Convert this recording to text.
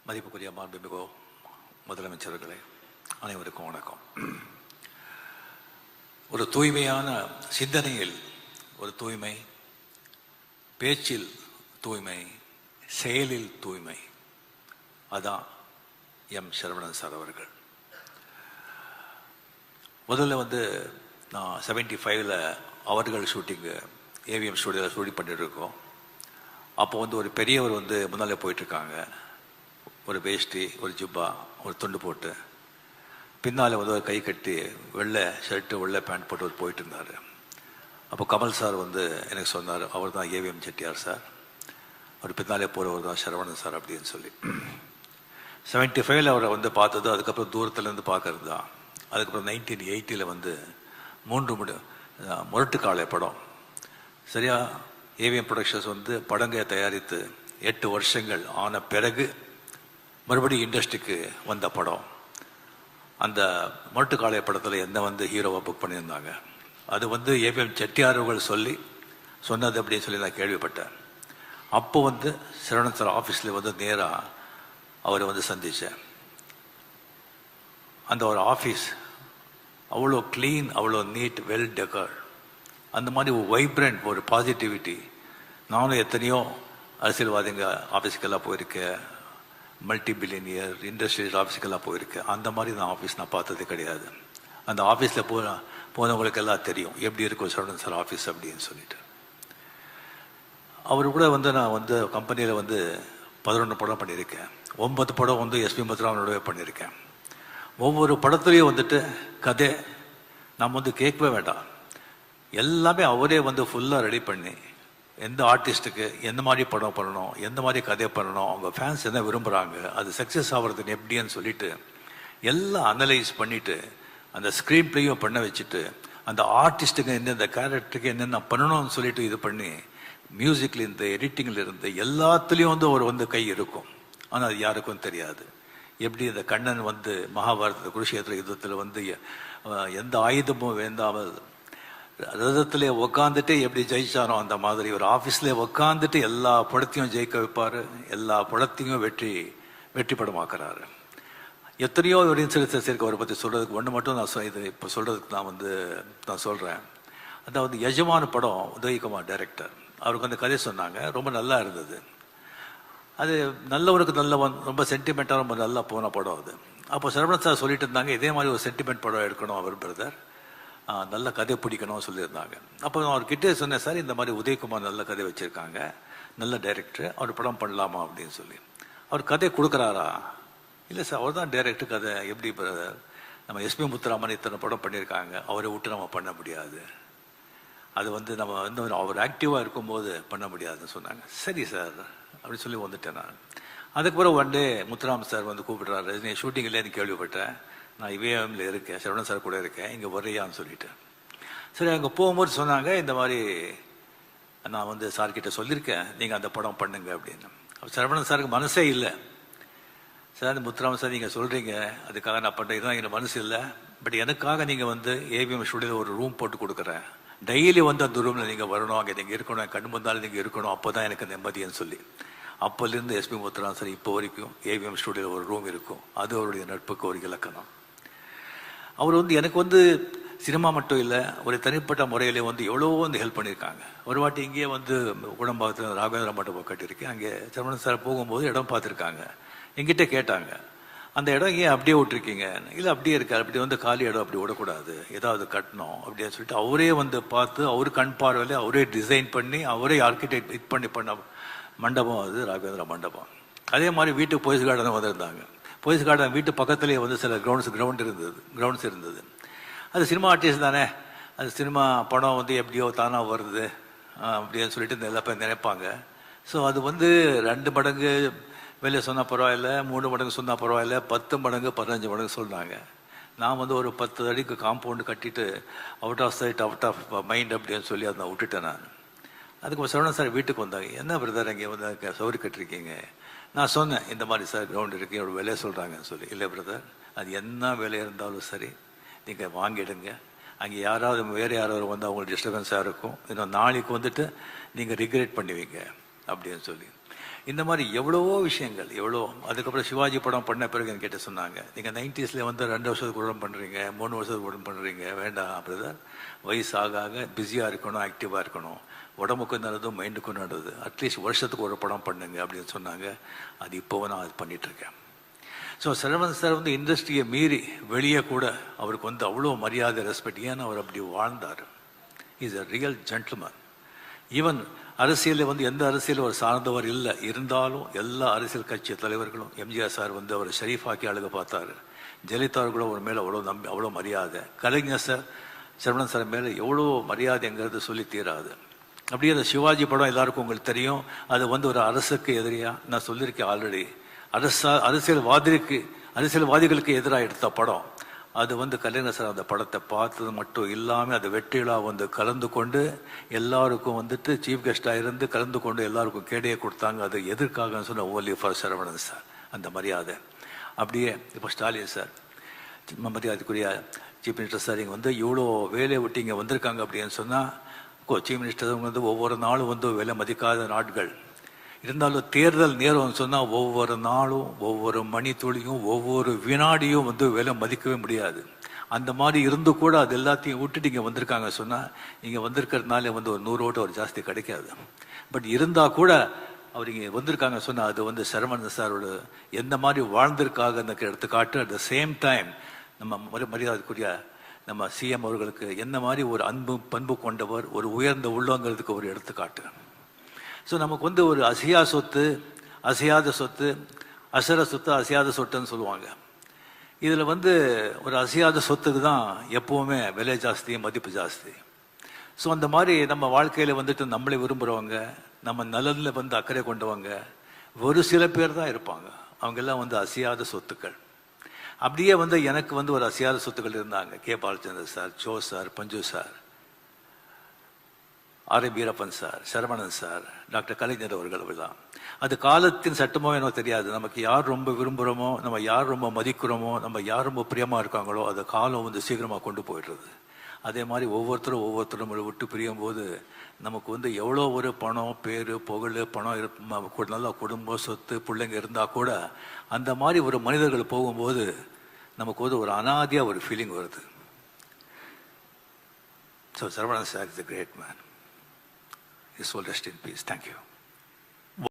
மதிப்புக்குரிய மாண்புமிகு முதலமைச்சர்களே, அனைவருக்கும் வணக்கம். ஒரு தூய்மையான சிந்தனையில் ஒரு தூய்மை, பேச்சில் தூய்மை, செயலில் தூய்மை, அதான் எம் சரவணன் சார் அவர்கள். முதல்ல நான் 75ல் அவர்கள் ஷூட்டிங்கு ஏவிஎம் ஸ்டுடியோவில் ஷூட்டிங் பண்ணிட்டு இருக்கோம். அப்போ ஒரு பெரியவர் முன்னாலே போயிட்டுருக்காங்க. ஒரு வேஷ்டி, ஒரு ஜுப்பா, ஒரு துண்டு போட்டு, பின்னால் ஒரு கை கட்டி வெள்ளை ஷர்ட்டு வெள்ளை பேண்ட் போட்டு போயிட்டு இருந்தார். அப்போ கமல் சார் எனக்கு சொன்னார், அவர் தான் ஏவிஎம் செட்டியார் சார், அவர் பின்னாலே போகிறவர் தான் சரவணன் சார் அப்படின்னு சொல்லி. 75ல் அவரை பார்த்தது, அதுக்கப்புறம் தூரத்துலேருந்து பார்க்கறது தான். அதுக்கப்புறம் 1980ல் 3 முரட்டுக்காலை படம், சரியா ஏவிஎம் ப்ரொடக்ஷன்ஸ் படங்களை தயாரித்து 8 வருஷங்கள் ஆன பிறகு மறுபடியும் இண்டஸ்ட்ரிக்கு வந்த படம். அந்த முரட்டுக்காலை படத்தில் என்ன ஹீரோவாக புக் பண்ணியிருந்தாங்க. அது ஏவிஎம் செட்டியார்கள் சொன்னது அப்படின்னு சொல்லி நான் கேள்விப்பட்டேன். அப்போ சரவணன் சார் ஆஃபீஸில் நேராக அவரை சந்தித்தேன். அந்த ஒரு ஆஃபீஸ் அவ்வளோ க்ளீன், அவ்வளோ நீட், வெல் டெக்கர்ட், அந்த மாதிரி ஒரு வைப்ரண்ட், ஒரு பாசிட்டிவிட்டி. நானும் எத்தனையோ அரசியல்வாதிங்க ஆஃபீஸுக்கெல்லாம் போயிருக்கேன், மல்டி பில்லியனியர் இண்டஸ்ட்ரியல் ஆஃபீஸுக்கெல்லாம் போயிருக்கேன். அந்த மாதிரி நான் பார்த்தது கிடையாது. அந்த ஆஃபீஸில் போனவங்களுக்கெல்லாம் தெரியும் எப்படி இருக்கும் சரவணன் சார் ஆஃபீஸ் அப்படின்னு சொல்லிட்டு. அவர் கூட நான் கம்பெனியில் 11 படம் பண்ணியிருக்கேன். 9 படம் எஸ்பி முத்துராமனோடவே பண்ணியிருக்கேன். ஒவ்வொரு படத்துலையும் கதை நம்ம கேட்கவே வேண்டாம், எல்லாமே அவரே ஃபுல்லாக ரெடி பண்ணி எந்த ஆர்டிஸ்ட்டுக்கு எந்த மாதிரி படம் பண்ணணும், எந்த மாதிரி கதை பண்ணணும், அவங்க ஃபேன்ஸ் என்ன விரும்புகிறாங்க, அது சக்ஸஸ் ஆகிறதுன்னு எப்படின்னு சொல்லிட்டு எல்லாம் அனலைஸ் பண்ணிவிட்டு அந்த ஸ்க்ரீன் ப்ளேயும் பண்ண வச்சுட்டு அந்த ஆர்டிஸ்ட்டுக்கு எந்தெந்த கேரக்டருக்கு என்னென்ன பண்ணணும்னு சொல்லிட்டு இது பண்ணி மியூசிக்லேருந்து எடிட்டிங்லேருந்து எல்லாத்துலேயும் ஒரு கை இருக்கும். ஆனால் அது யாருக்கும் தெரியாது. எப்படி இந்த கண்ணன் மகாபாரத குருஷேத்திர யுத்தத்தில் எந்த ஆயுதமும் வேண்டாமல் ரதத்திலே உக்காந்துட்டு எப்படி ஜெயிச்சானோ அந்த மாதிரி ஒரு ஆஃபீஸ்லேயே உக்காந்துட்டு எல்லா படத்தையும் ஜெயிக்க வைப்பார், எல்லா படத்தையும் வெற்றி படமாக்குறாரு. எத்தனையோ ஒரு இன்சிடென்ட்ஸ் இருக்கு அவரை பற்றி சொல்கிறதுக்கு. ஒன்று மட்டும் நான் இது இப்போ சொல்கிறதுக்கு நான் சொல்கிறேன். அதாவது எஜமான படம் உதயகுமார் டைரக்டர், அவருக்கு கதை சொன்னாங்க, ரொம்ப நல்லா இருந்தது. அது நல்லவருக்கு ரொம்ப சென்டிமெண்ட்டாக ரொம்ப நல்லா போன படம் அது. அப்போ சரவணன் சார் சொல்லிட்டு இருந்தாங்க, இதே மாதிரி ஒரு சென்டிமெண்ட் படம் எடுக்கணும் அவர் பிரதர், நல்ல கதை பிடிக்கணும்னு சொல்லியிருந்தாங்க. அப்போ நான் அவர்கிட்டே சொன்னேன், சார் இந்த மாதிரி உதயகுமார் நல்ல கதை வச்சுருக்காங்க, நல்ல டைரக்டர், அவர் படம் பண்ணலாமா அப்படின்னு சொல்லி. அவர் கதை கொடுக்குறாரா? இல்லை சார், அவர் தான் டைரக்டர், கதை எப்படி பிரதர், நம்ம எஸ்பி முத்துராமன் இத்தனை படம் பண்ணியிருக்காங்க, அவரை விட்டு நம்ம பண்ண முடியாது, அது நம்ம அவர் ஆக்டிவாக இருக்கும்போது பண்ண முடியாதுன்னு சொன்னாங்க. சரி சார் அப்படின்னு சொல்லி வந்துட்டேன் நான். அதுக்கப்புறம் ஒன் டே முத்துராமன் சார் கூப்பிடுறாரு, நீ ஷூட்டிங் இல்லைன்னு கேள்விப்பட்டேன், நான் இவேஎம்ல இருக்கேன், சரவணன் சார் கூட இருக்கேன், இங்கே வரையான்னு சொல்லிட்டு. சரி, அங்கே போகும்போது சொன்னாங்க, இந்த மாதிரி நான் சார்கிட்ட சொல்லியிருக்கேன், நீங்கள் அந்த படம் பண்ணுங்க அப்படின்னு. சரவணன் சாருக்கு மனசே இல்லை. சார் முத்துராமன் சார் நீங்கள் சொல்கிறீங்க, அதுக்காக நான் பண்ணுறேன், இதுதான் எங்கள் மனசு இல்லை, பட் எனக்காக நீங்கள் ஏவிஎம் ஸ்டுடியோவில் ஒரு ரூம் போட்டு கொடுக்குறேன், டெய்லி அந்த ரூமில் நீங்கள் வரணும், அங்கே நீங்கள் இருக்கணும், கண் முந்தாலும் நீங்கள் இருக்கணும், அப்போ தான் எனக்கு நிம்மதின்னு சொல்லி. அப்போலேருந்து எஸ்பி முத்துராமன் சார் இப்போ வரைக்கும் ஏவிஎம் ஸ்டுடியோவில் ஒரு ரூம் இருக்கும். அது அவருடைய நட்புக்கு ஒரு இலக்கணம். அவர் எனக்கு சினிமா மட்டும் இல்லை, ஒரு தனிப்பட்ட முறையிலே எவ்வளோ ஹெல்ப் பண்ணியிருக்காங்க. ஒரு வாட்டி இங்கேயே குடம்பாக்கத்தில் ராகவேந்திர மண்டபம் கட்டியிருக்கேன். அங்கே சரவணன் சார் போகும்போது இடம் பார்த்துருக்காங்க, எங்கிட்ட கேட்டாங்க, அந்த இடம் ஏன் அப்படியே விட்டுருக்கீங்க? இல்லை அப்படியே இருக்காரு, அப்படி காலி இடம் அப்படி விடக்கூடாது, ஏதாவது கட்டணும் அப்படின்னு சொல்லிட்டு அவரே பார்த்து அவர் கண் பார்வையில் அவரே டிசைன் பண்ணி அவரே ஆர்கிடெக்ட் இது பண்ண மண்டபம் அது ராகவேந்திர மண்டபம். அதே மாதிரி வீட்டுக்கு போய்ஸ் கார்டன் வந்திருந்தாங்க. போய்ஸ் கார்டன் வீட்டு பக்கத்துலேயே சில கிரவுண்ட்ஸ் இருந்தது. அது சினிமா ஆர்டிஸ்ட் தானே, அது சினிமா படம் எப்படியோ தானாக வருது அப்படின்னு சொல்லிட்டு எல்லா பேர் நினைப்பாங்க. ஸோ அது 2 மடங்கு வெளியே சொன்னால் பரவாயில்ல, 3 மடங்கு சொன்னால் பரவாயில்ல, 10 மடங்கு 15 மடங்கு சொன்னாங்க. நான் ஒரு 10 அடிக்கு காம்பவுண்டு கட்டிட்டு out of sight out of mind அப்படின்னு சொல்லி அதை நான் விட்டுட்டேன் நான். அதுக்கு சரவணன் சார் வீட்டுக்கு வந்தாங்க, என்ன பிரதர் இங்கே சவுரி கட்டிருக்கீங்க? நான் சொன்னேன், இந்த மாதிரி சார் கிரவுண்ட் இருக்கு, என்னோட வேலையை சொல்கிறாங்கன்னு சொல்லி. இல்லை பிரதர், அது என்ன வேலையாக இருந்தாலும் சரி நீங்கள் வாங்கிடுங்க, அங்கே வேறு யாராவது அவங்களுக்கு டிஸ்டர்பன்ஸாக இருக்கும், இன்னும் நாளைக்கு நீங்கள் ரிக்ரெட் பண்ணுவீங்க அப்படின்னு சொல்லி. இந்த மாதிரி எவ்வளவோ விஷயங்கள் எவ்வளோ. அதுக்கப்புறம் சிவாஜி படம் பண்ண பிறகு என்கிட்ட சொன்னாங்க, நீங்கள் 90s வந்து 2 வருஷத்துக்கு உடம்பு பண்ணுறீங்க, 3 வருஷத்துக்கு உடம்பு பண்ணுறீங்க, வேண்டாம் பிரதர், வயசு ஆக ஆக பிஸியாக இருக்கணும், ஆக்டிவாக இருக்கணும், உடம்புக்கும் நல்லதும் மைண்டுக்கும் நல்லது, அட்லீஸ்ட் வருஷத்துக்கு ஒரு படம் பண்ணுங்க அப்படின்னு சொன்னாங்க. அது இப்போவும் நான் அது பண்ணிகிட்ருக்கேன். ஸோ சரவணன் சார் வந்து இண்டஸ்ட்ரியை மீறி வெளியே கூட அவருக்கு வந்து அவ்வளோ மரியாதை, ரெஸ்பெக்ட். ஏன்னா அவர் அப்படி வாழ்ந்தார். Is a real gentleman. Even அரசியலில் வந்து எந்த அரசியலும் அவர் சார்ந்தவர் இல்லை, இருந்தாலும் எல்லா அரசியல் கட்சி தலைவர்களும், எம்ஜிஆர் சார் வந்து அவர் ஷரீஃபாக்கி அழக பார்த்தாரு, ஜெயலலிதா கூட அவர் மேலே அவ்வளோ அவ்வளோ மரியாதை, கலைஞர் சார் சரவணன் சார் மேலே எவ்வளோ மரியாதைங்கிறது சொல்லி தீராது. அப்படியே அந்த சிவாஜி படம் எல்லாருக்கும் உங்களுக்கு தெரியும், அது வந்து ஒரு அரசுக்கு எதிரியாக நான் சொல்லியிருக்கேன் ஆல்ரெடி. அரசியல்வாதிகளுக்கு எதிராக எடுத்த படம் அது வந்து கலைஞர் சார் அந்த படத்தை பார்த்தது மட்டும் இல்லாமல் அது வெற்றிலா வந்து கலந்து கொண்டு எல்லாருக்கும் வந்துட்டு சீஃப் கெஸ்டாக இருந்து கலந்து கொண்டு எல்லாருக்கும் கேடையை கொடுத்தாங்க. அது எதற்காக சொன்ன ஓன்லி ஃபார் சரவணன் சார் அந்த மரியாதை. அப்படியே இப்போ ஸ்டாலின் சார் மரியாதைக்குரிய சீஃப் மினிஸ்டர் சார் இங்கே வந்து இவ்வளோ வேலையை விட்டு இங்கே வந்திருக்காங்க அப்படின்னு சொன்னால் சீஃப் மினிஸ்டர் வந்து ஒவ்வொரு நாளும் வந்து விலை மதிக்காத நாட்கள் இருந்தாலும் தேர்தல் நேரம் சொன்னால் ஒவ்வொரு நாளும் ஒவ்வொரு மணித்துளியும் ஒவ்வொரு வினாடியும் வந்து விலை மதிக்கவே முடியாது. அந்த மாதிரி இருந்து கூட அது எல்லாத்தையும் விட்டுட்டு இங்கே வந்திருக்காங்க சொன்னால் இங்கே வந்திருக்கிறதுனால வந்து ஒரு 100 ஓட்டு ஒரு ஜாஸ்தி கிடைக்காது. பட் இருந்தால் கூட அவர் இங்கே வந்திருக்காங்க சொன்னால் அது வந்து சரவணன் சாரோட எந்த மாதிரி வாழ்ந்திருக்காங்க எடுத்துக்காட்டு. அட் த சேம் டைம் நம்ம மரியாதைக்குரிய நம்ம சிஎம் அவர்களுக்கு என்ன மாதிரி ஒரு அன்பு பண்பு கொண்டவர், ஒரு உயர்ந்த உள்ளங்கிறதுக்கு ஒரு எடுத்துக்காட்டு. ஸோ நமக்கு வந்து ஒரு அசையாத சொத்து, அசர சொத்து, அசையாத சொத்துன்னு சொல்லுவாங்க. இதில் வந்து ஒரு அசையாத சொத்துக்கு தான் எப்போவுமே விலை ஜாஸ்தி, மதிப்பு ஜாஸ்தி. ஸோ அந்த மாதிரி நம்ம வாழ்க்கையில் வந்துட்டு நம்மளை விரும்புகிறவங்க, நம்ம நலனில் வந்து அக்கறை கொண்டவங்க ஒரு சில பேர் தான் இருப்பாங்க. அவங்கெல்லாம் வந்து அசையாத சொத்துக்கள். அப்படியே வந்து எனக்கு வந்து ஒரு அசையாத சொத்துக்கள் இருந்தாங்க. கே பாலச்சந்தர் சார், ஜோ sir, Panju sir, R. Veerappan sir, Saravanan sir, doctor Kalaignar அவர்கள் தான். அது காலத்தின் சட்டமோ எனக்கு தெரியாது. நமக்கு யார் ரொம்ப விரும்புகிறோமோ, நம்ம யார் ரொம்ப மதிக்கிறோமோ, நம்ம யார் ரொம்ப பிரியமாக இருக்காங்களோ அது காலம் வந்து சீக்கிரமாக கொண்டு போயிடுறது. அதே மாதிரி ஒவ்வொருத்தரும் விட்டு பிரியும் போது நமக்கு வந்து எவ்வளோ ஒரு பணம், பேர், புகழ், பணம், நல்ல குடும்பம், சொத்து, பிள்ளைங்க இருந்தால் கூட அந்த மாதிரி ஒரு மனிதர்கள் போகும்போது நமக்கு வந்து ஒரு அனாதியாக ஒரு ஃபீலிங் வருது. So Saravanan sir is a great man. His soul rest in peace. Thank you.